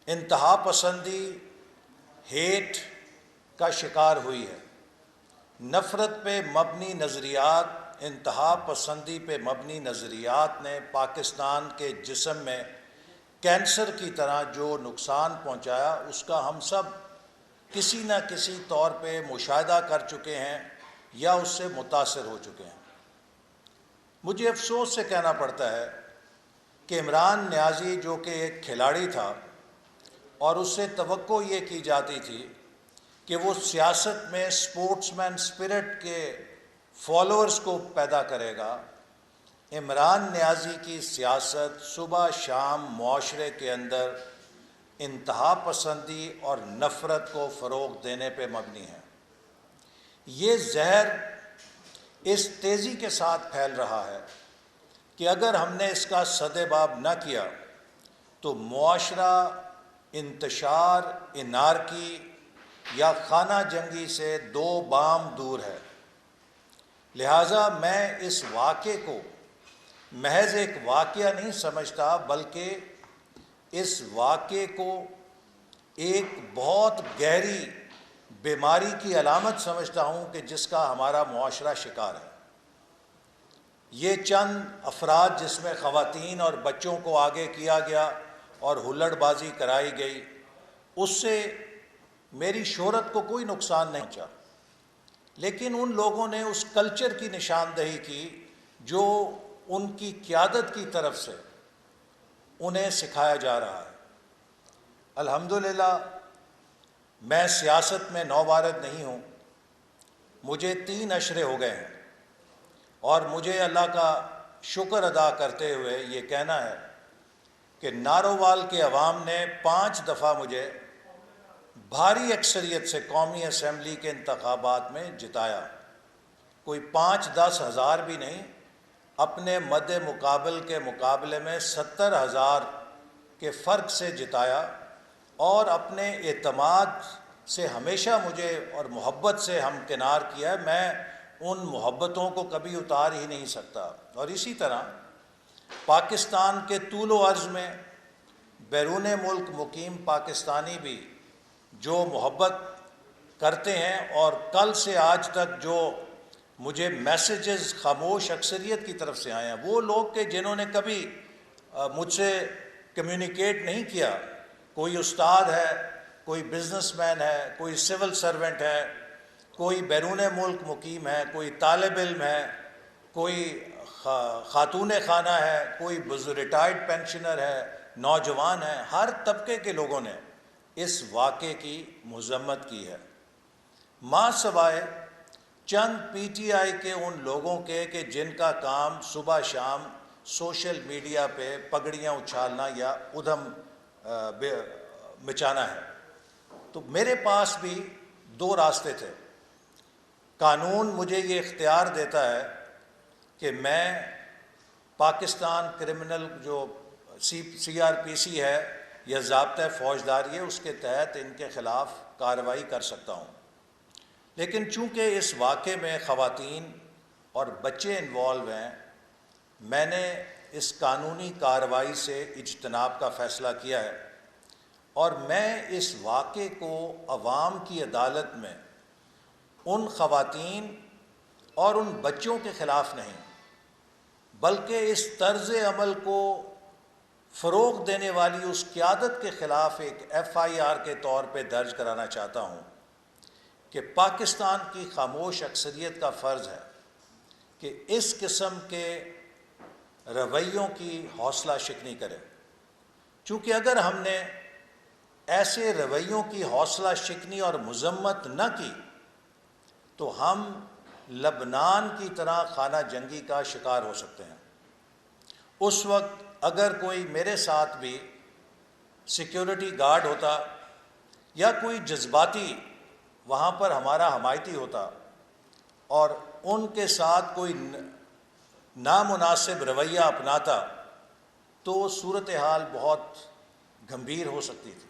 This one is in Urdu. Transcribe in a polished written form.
انتہا پسندی ہیٹ کا شکار ہوئی ہے۔ نفرت پہ مبنی نظریات، انتہا پسندی پہ مبنی نظریات نے پاکستان کے جسم میں کینسر کی طرح جو نقصان پہنچایا، اس کا ہم سب کسی نہ کسی طور پہ مشاہدہ کر چکے ہیں یا اس سے متاثر ہو چکے ہیں۔ مجھے افسوس سے کہنا پڑتا ہے کہ عمران نیازی جو کہ ایک کھلاڑی تھا اور اس سے توقع یہ کی جاتی تھی کہ وہ سیاست میں سپورٹس مین سپرٹ کے فالوورز کو پیدا کرے گا، عمران نیازی کی سیاست صبح شام معاشرے کے اندر انتہا پسندی اور نفرت کو فروغ دینے پہ مبنی ہے۔ یہ زہر اس تیزی کے ساتھ پھیل رہا ہے کہ اگر ہم نے اس کا سدباب نہ کیا تو معاشرہ انتشار انارکی یا خانہ جنگی سے دو بام دور ہے۔ لہٰذا میں اس واقعے کو محض ایک واقعہ نہیں سمجھتا، بلکہ اس واقعے کو ایک بہت گہری بیماری کی علامت سمجھتا ہوں کہ جس کا ہمارا معاشرہ شکار ہے۔ یہ چند افراد جس میں خواتین اور بچوں کو آگے کیا گیا اور ہلڑ بازی کرائی گئی، اس سے میری شہرت کو کوئی نقصان نہیں پہنچا، لیکن ان لوگوں نے اس کلچر کی نشاندہی کی جو ان کی قیادت کی طرف سے انہیں سکھایا جا رہا ہے۔ الحمدللہ میں سیاست میں نوبارد نہیں ہوں، مجھے 3 اشرے ہو گئے ہیں، اور مجھے اللہ کا شکر ادا کرتے ہوئے یہ کہنا ہے کہ نارووال کے عوام نے 5 دفعہ مجھے بھاری اکثریت سے قومی اسمبلی کے انتخابات میں جتایا۔ کوئی 5-10 ہزار بھی نہیں، اپنے مد مقابل کے مقابلے میں 70,000 کے فرق سے جتایا، اور اپنے اعتماد سے ہمیشہ مجھے اور محبت سے ہمکنار کیا ہے۔ میں ان محبتوں کو کبھی اتار ہی نہیں سکتا۔ اور اسی طرح پاکستان کے طول و عرض میں بیرون ملک مقیم پاکستانی بھی جو محبت کرتے ہیں، اور کل سے آج تک جو مجھے میسیجز خاموش اکثریت کی طرف سے آئے ہیں، وہ لوگ کہ جنہوں نے کبھی مجھ سے کمیونیکیٹ نہیں کیا، کوئی استاد ہے، کوئی بزنس مین ہے، کوئی سول سرونٹ ہے، کوئی بیرون ملک مقیم ہے، کوئی طالب علم ہے، کوئی خاتون خانہ ہے، کوئی ریٹائرڈ پینشنر ہے، نوجوان ہے، ہر طبقے کے لوگوں نے اس واقعے کی مذمت کی ہے، ماں سوائے چند پی ٹی آئی کے ان لوگوں کے کہ جن کا کام صبح شام سوشل میڈیا پہ پگڑیاں اچھالنا یا ادھم مچانا ہے۔ تو میرے پاس بھی 2 راستے تھے۔ قانون مجھے یہ اختیار دیتا ہے کہ میں پاکستان کرمنل جو CRPC ہے یا ضابطۂ فوجداری ہے، اس کے تحت ان کے خلاف کارروائی کر سکتا ہوں، لیکن چونکہ اس واقعے میں خواتین اور بچے انوالو ہیں، میں نے اس قانونی کارروائی سے اجتناب کا فیصلہ کیا ہے، اور میں اس واقعے کو عوام کی عدالت میں ان خواتین اور ان بچوں کے خلاف نہیں، بلکہ اس طرز عمل کو فروغ دینے والی اس قیادت کے خلاف ایک FIR کے طور پہ درج کرانا چاہتا ہوں کہ پاکستان کی خاموش اکثریت کا فرض ہے کہ اس قسم کے رویوں کی حوصلہ شکنی کرے، چونکہ اگر ہم نے ایسے رویوں کی حوصلہ شکنی اور مذمت نہ کی تو ہم لبنان کی طرح خانہ جنگی کا شکار ہو سکتے ہیں۔ اس وقت اگر کوئی میرے ساتھ بھی سیکیورٹی گارڈ ہوتا یا کوئی جذباتی وہاں پر ہمارا حمایتی ہوتا اور ان کے ساتھ کوئی نامناسب رویہ اپناتا، تو صورتحال بہت گمبھیر ہو سکتی تھی۔